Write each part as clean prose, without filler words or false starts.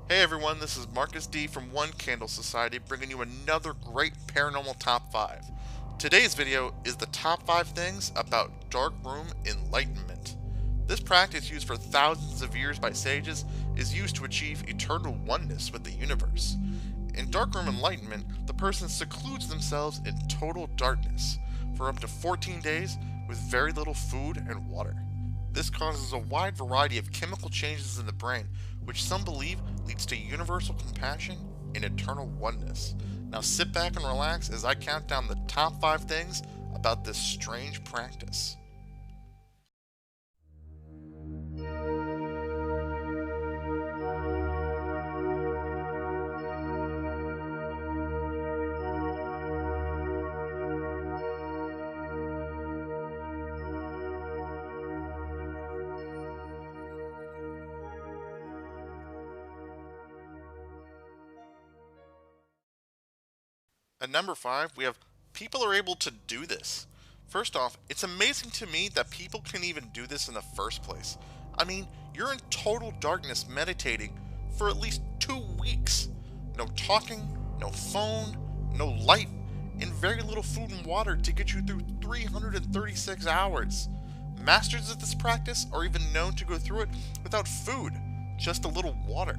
Hey everyone, this is Marcus D from One Candle Society bringing you another great paranormal top 5. Today's video is the top 5 things about dark room enlightenment. This practice, used for thousands of years by sages, is used to achieve eternal oneness with the universe. In darkroom enlightenment, the person secludes themselves in total darkness for up to 14 days with very little food and water. This causes a wide variety of chemical changes in the brain, which some believe leads to universal compassion and eternal oneness. Now sit back and relax as I count down the top 5 things about this strange practice. At number 5, we have people are able to do this. First off, it's amazing to me that people can even do this in the first place. I mean, you're in total darkness meditating for at least 2 weeks. No talking, no phone, no light, and very little food and water to get you through 336 hours. Masters of this practice are even known to go through it without food, just a little water.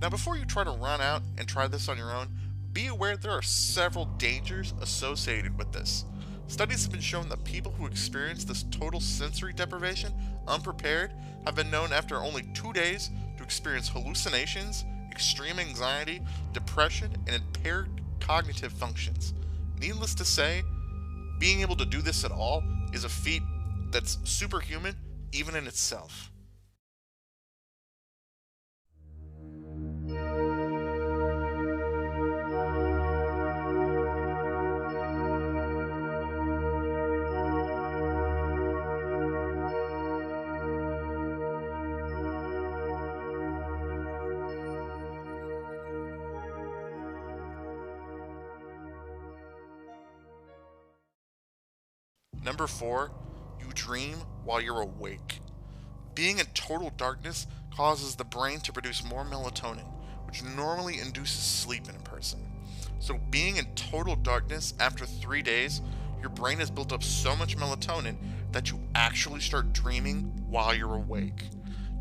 Now, before you try to run out and try this on your own, be aware there are several dangers associated with this. Studies have been shown that people who experience this total sensory deprivation unprepared have been known after only 2 days to experience hallucinations, extreme anxiety, depression, and impaired cognitive functions. Needless to say, being able to do this at all is a feat that's superhuman even in itself. Number 4, you dream while you're awake. Being in total darkness causes the brain to produce more melatonin, which normally induces sleep in a person. So being in total darkness after 3 days, your brain has built up so much melatonin that you actually start dreaming while you're awake.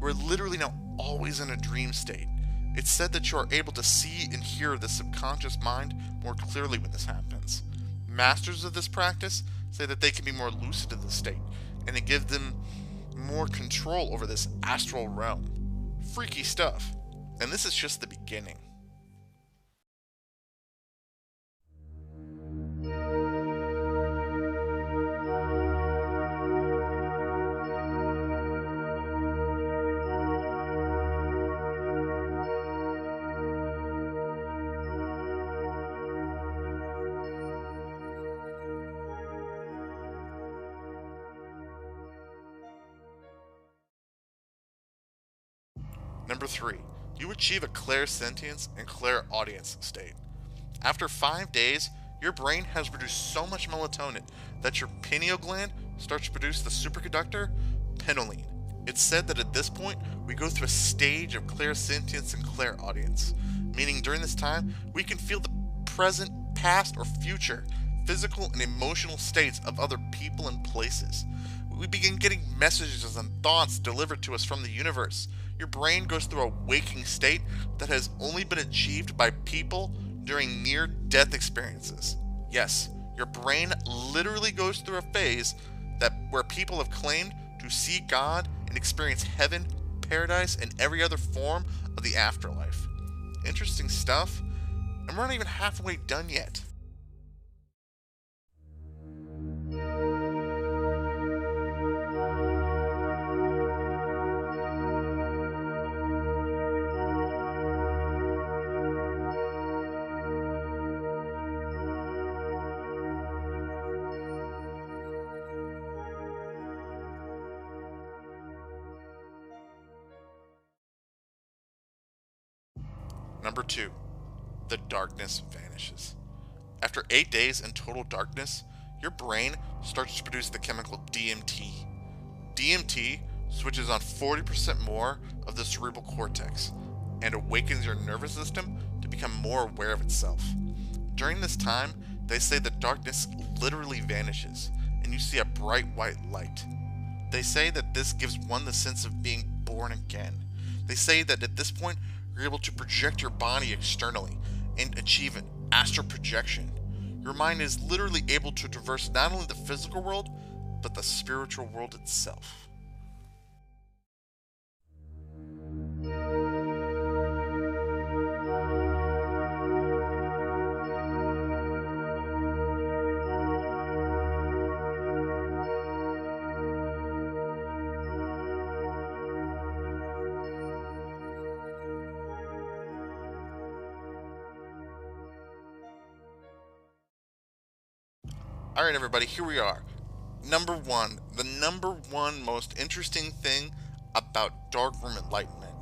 You are literally now always in a dream state. It's said that you are able to see and hear the subconscious mind more clearly when this happens. Masters of this practice say that they can be more lucid in this state, and it gives them more control over this astral realm. Freaky stuff. And this is just the beginning. Number 3, you achieve a clairsentience and clairaudience state. After 5 days, your brain has produced so much melatonin that your pineal gland starts to produce the superconductor, pinoline. It's said that at this point, we go through a stage of clairsentience and clairaudience, meaning during this time, we can feel the present, past, or future physical and emotional states of other people and places. We begin getting messages and thoughts delivered to us from the universe. Your brain goes through a waking state that has only been achieved by people during near-death experiences. Yes, your brain literally goes through a phase where people have claimed to see God and experience heaven, paradise, and every other form of the afterlife. Interesting stuff, and we're not even halfway done yet. Number 2, the darkness vanishes. After 8 days in total darkness, your brain starts to produce the chemical DMT. DMT switches on 40% more of the cerebral cortex. and awakens your nervous system to become more aware of itself. During this time, they say that darkness literally vanishes, and you see a bright white light. They say that this gives one the sense of being born again. They say that at this point, you're able to project your body externally and achieve an astral projection. Your mind is literally able to traverse not only the physical world, but the spiritual world itself. Alright everybody, here we are. Number one, the number one most interesting thing about darkroom enlightenment.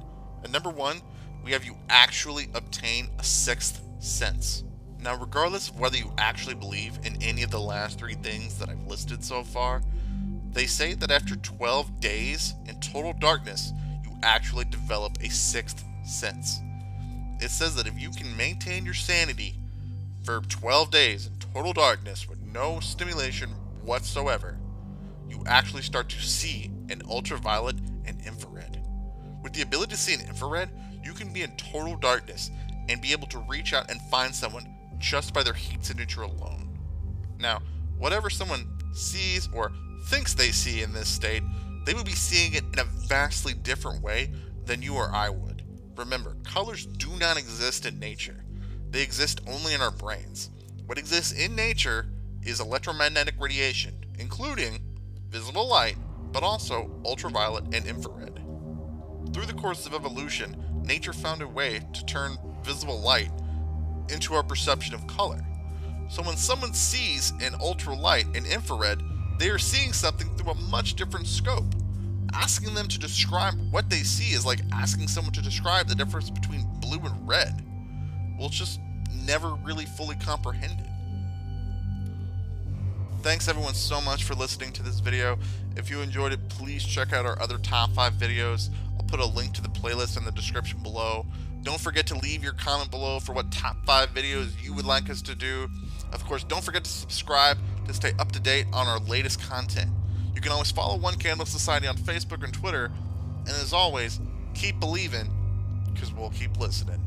At number one, we have you actually obtain a sixth sense. Now regardless of whether you actually believe in any of the last three things that I've listed so far, they say that after 12 days in total darkness, you actually develop a sixth sense. It says that if you can maintain your sanity for 12 days in total darkness with no stimulation whatsoever, you actually start to see in ultraviolet and infrared. With the ability to see in infrared, you can be in total darkness and be able to reach out and find someone just by their heat signature alone. Now, whatever someone sees or thinks they see in this state, they will be seeing it in a vastly different way than you or I would. Remember, colors do not exist in nature. They exist only in our brains. What exists in nature is electromagnetic radiation, including visible light, but also ultraviolet and infrared. Through the course of evolution, nature found a way to turn visible light into our perception of color. So when someone sees in ultralight and infrared, they are seeing something through a much different scope. Asking them to describe what they see is like asking someone to describe the difference between blue and red. Well, it's just never really fully comprehended. Thanks everyone so much for listening to this video. If you enjoyed it, please check out our other top 5 videos. I'll put a link to the playlist in the description below. Don't forget to leave your comment below for what top 5 videos you would like us to do. Of course, don't forget to subscribe to stay up to date on our latest content. You can always follow One Candle Society on Facebook and Twitter. And as always, keep believing, because we'll keep listening.